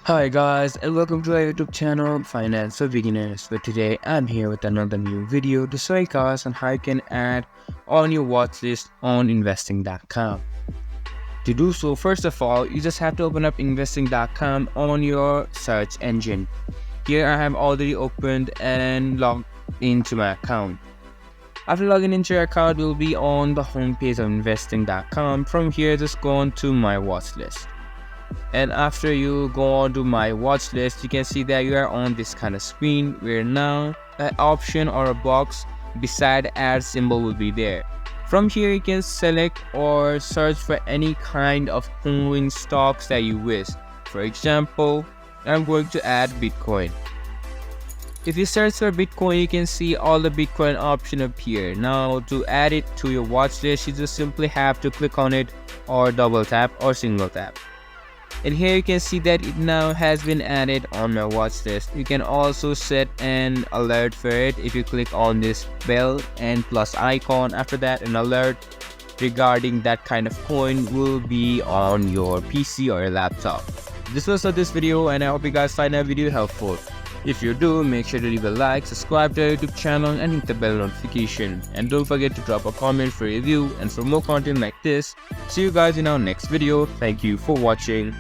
Hi guys and welcome to our YouTube channel Finance for Beginners, where today I'm here with another new video to show you guys on how you can add on your watch list on investing.com. To do so, first of all, you just have to open up investing.com on your search engine. Here I have already opened and logged into my account. After logging into your account, you'll be on the homepage of investing.com. From here, just go on to my watch list. And after you go on to my watch list, you can see that you are on this kind of screen where now an option or a box beside add symbol will be there. From here you can select or search for any kind of coin stocks that you wish. For example, I'm going to add Bitcoin. If you search for Bitcoin, you can see all the Bitcoin option appear. Now to add it to your watch list, you just simply have to click on it or double tap or single tap. And here you can see that it now has been added on my watch list. You can also set an alert for it if you click on this bell and plus icon. After that, an alert regarding that kind of coin will be on your PC or your laptop. This was this video, and I hope you guys find that video helpful. If you do, make sure to leave a like, subscribe to our YouTube channel and hit the bell notification. And don't forget to drop a comment for review and for more content like this. See you guys in our next video. Thank you for watching.